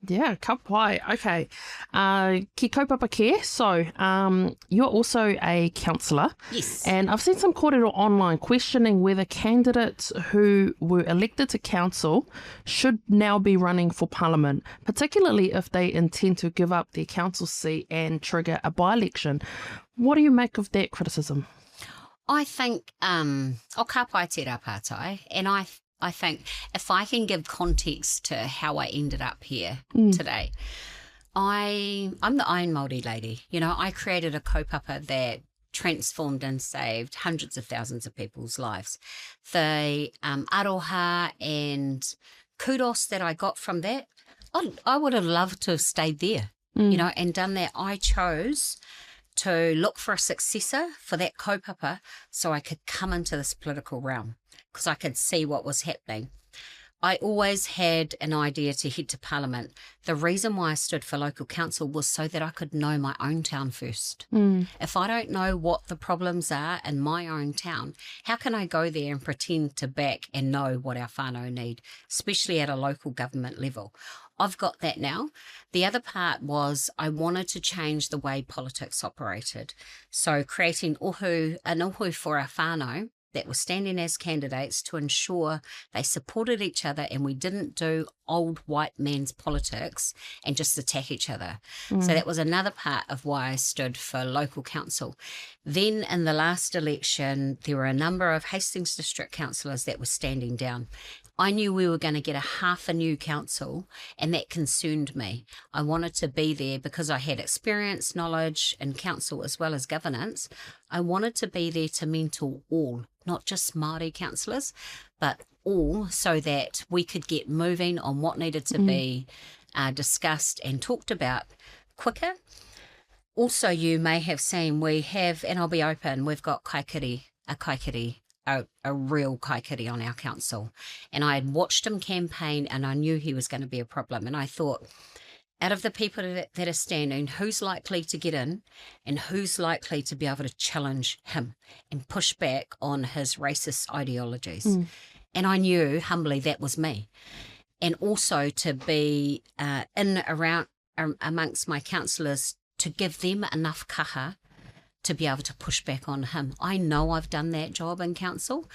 Yeah, ka pai. Okay. Ki kaupapa care. So you're also a councillor. Yes. And I've seen some kōrero online questioning whether candidates who were elected to council should now be running for parliament, particularly if they intend to give up their council seat and trigger a by-election. What do you make of that criticism? I think, o ka pai te rāpātai, and I think if I can give context to how I ended up here today, I'm the Iron Māori lady. You know, I created a kaupapa that transformed and saved hundreds of thousands of people's lives. The aroha and kudos that I got from that, I would have loved to have stayed there, you know, and done that. I chose to look for a successor for that kaupapa so I could come into this political realm because I could see what was happening. I always had an idea to head to Parliament. The reason why I stood for local council was so that I could know my own town first. If I don't know what the problems are in my own town, how can I go there and pretend to back and know what our whānau need, especially at a local government level? I've got that now. The other part was I wanted to change the way politics operated. So creating an uhu for our whānau that were standing as candidates to ensure they supported each other and we didn't do old white man's politics and just attack each other. So that was another part of why I stood for local council. Then in the last election, there were a number of Hastings District councillors that were standing down. I knew we were going to get half a new council and that concerned me. I wanted to be there because I had experience, knowledge in council as well as governance. I wanted to be there to mentor all, not just Māori councillors, but all, so that we could get moving on what needed to be discussed and talked about quicker. Also, you may have seen we have, and I'll be open, we've got a real kaikiri on our council. And I had watched him campaign and I knew he was going to be a problem. And I thought, out of the people that are standing, who's likely to get in and who's likely to be able to challenge him and push back on his racist ideologies? And I knew humbly that was me. And also to be amongst my councillors, to give them enough kaha to be able to push back on him. I know I've done that job in council.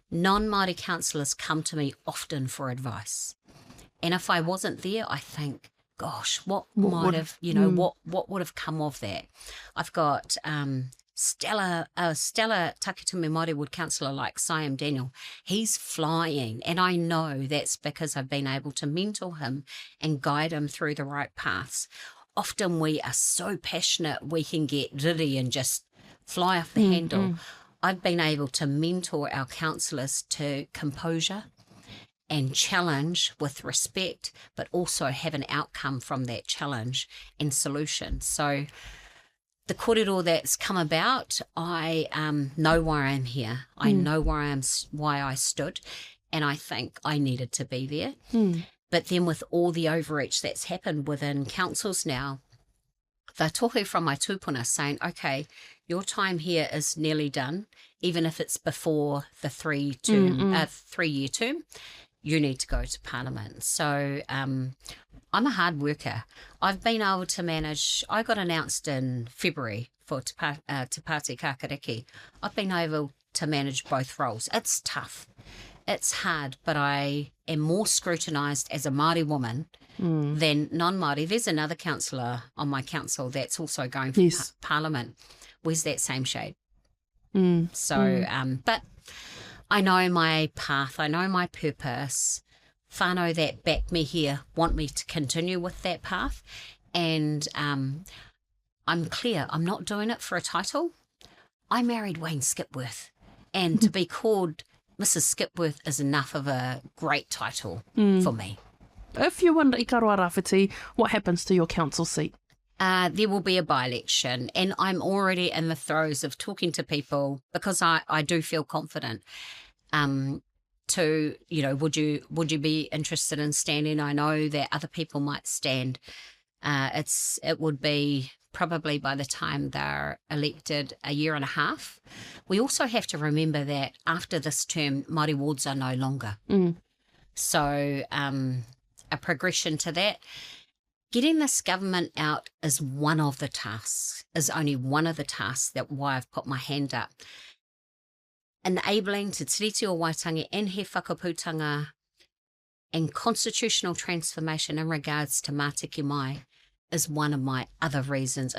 Non-Māori councillors come to me often for advice. And if I wasn't there, I think, gosh, what would have come of that? I've got stellar Takitumu Māori Wood councillor like Siam Daniel. He's flying, and I know that's because I've been able to mentor him and guide him through the right paths. Often we are so passionate we can get riri and just fly off the handle. I've been able to mentor our councillors to composure and challenge with respect, but also have an outcome from that challenge and solution. So the kōrero that's come about, I know why I'm here. I know why I stood, and I think I needed to be there. But then with all the overreach that's happened within councils now, they're talking from my tūpuna saying, okay, your time here is nearly done, even if it's before the 3-year term, you need to go to Parliament. So I'm a hard worker. I've been able to manage, I got announced in February for Te Party Ikaroa-Rāwhiti. I've been able to manage both roles. It's tough. It's hard, but I am more scrutinised as a Māori woman than non-Māori. There's another councillor on my council that's also going for Parliament. Where's that same shade? But I know my path. I know my purpose. Whānau that back me here want me to continue with that path. And I'm clear. I'm not doing it for a title. I married Wayne Skipworth. And to be called Mrs. Skipworth is enough of a great title for me. If you win Ikaroa-Rāwhiti, what happens to your council seat? There will be a by-election, and I'm already in the throes of talking to people because I do feel confident. Would you be interested in standing? I know that other people might stand. It would be probably by the time they're elected a year and a half. We also have to remember that after this term, Māori wards are no longer. So a progression to that. getting this government out is one of the tasks, is only one of the tasks that why I've put my hand up. Enabling Te Tiriti o Waitangi and he whakaputanga and constitutional transformation in regards to Mātiki Mai is one of my other reasons,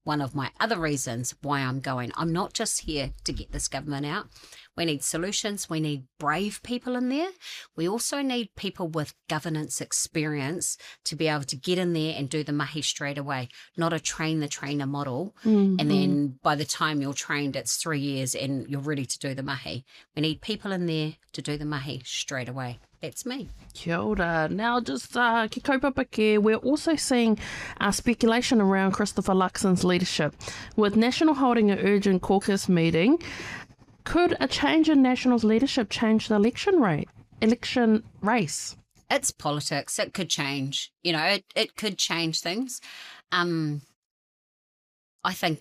one of my other reasons why I'm going. I'm not just here to get this government out. We need solutions. We need brave people in there. We also need people with governance experience to be able to get in there and do the mahi straight away, not a train the trainer model. And then by the time you're trained, it's 3 years and you're ready to do the mahi. We need people in there to do the mahi straight away. That's me. Kia ora. Now, just ki kaupapa ke, we're also seeing speculation around Christopher Luxon's leadership. With National holding an urgent caucus meeting, could a change in National's leadership change the election race? It's politics. It could change. You know, it could change things. I think,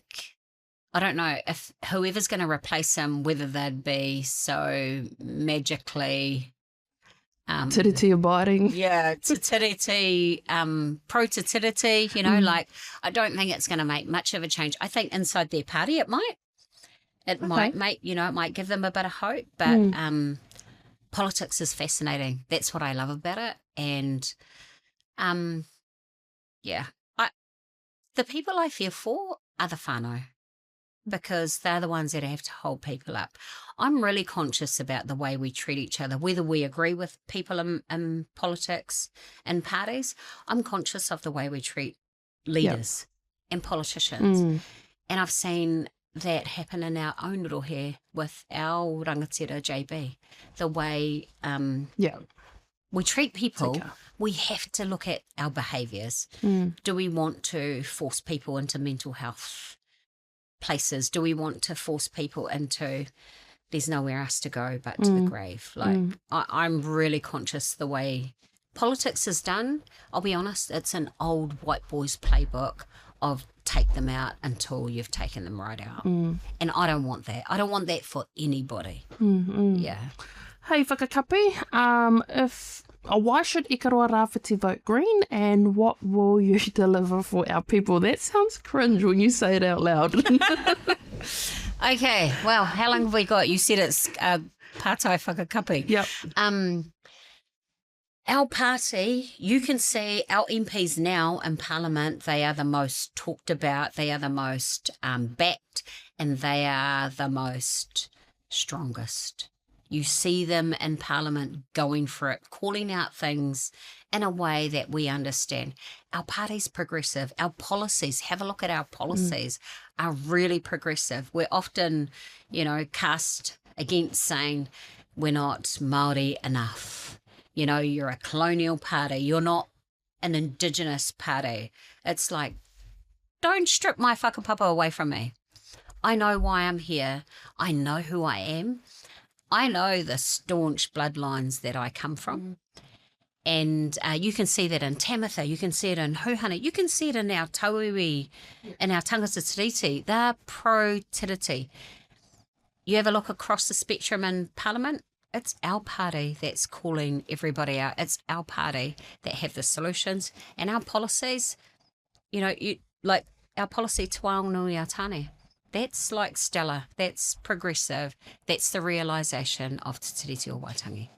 I don't know if whoever's going to replace him, whether they'd be so magically... Tiriti abiding. Yeah, Te Tiriti, pro-Te Tiriti, you know, like, I don't think it's going to make much of a change. I think inside their party it might. It might make, you know, it might give them a bit of hope, but politics is fascinating. That's what I love about it. And, the people I fear for are the whānau, because they're the ones that have to hold people up. I'm really conscious about the way we treat each other, whether we agree with people in politics and parties. I'm conscious of the way we treat leaders and politicians. And I've seen that happen in our own little hair with our rangatira JB. The way we treat people, we have to look at our behaviours. Do we want to force people into mental health places? Do we want to force people into there's nowhere else to go but to the grave? Like, I'm really conscious the way politics is done. I'll be honest, it's an old white boys playbook of take them out until you've taken them right out. And I don't want that. I don't want that for anybody. Yeah. Hey, whakakapi, why should Ikaroa-Rāwhiti vote Green, and what will you deliver for our people? That sounds cringe when you say it out loud. Okay, well, how long have we got? You said it's Party Whakakapi. Yep. Our party, you can see our MPs now in Parliament, they are the most talked about, they are the most backed, and they are the most strongest. You see them in Parliament going for it, calling out things in a way that we understand. Our party's progressive. Our policies, have a look at our policies, are really progressive. We're often, you know, cast against saying we're not Māori enough. You know, you're a colonial party. You're not an Indigenous party. It's like, don't strip my whakapapa away from me. I know why I'm here. I know who I am. I know the staunch bloodlines that I come from. And you can see that in Tamatha, you can see it in Huhana, you can see it in our tauiwi, in our tangata tiriti. They're pro-tiriti. You have a look across the spectrum in Parliament, it's our party that's calling everybody out. It's our party that have the solutions. And our policies, you know, like our policy Te Wao Nui a Tāne. That's like stellar. That's progressive. That's the realisation of Te Tiriti o Waitangi.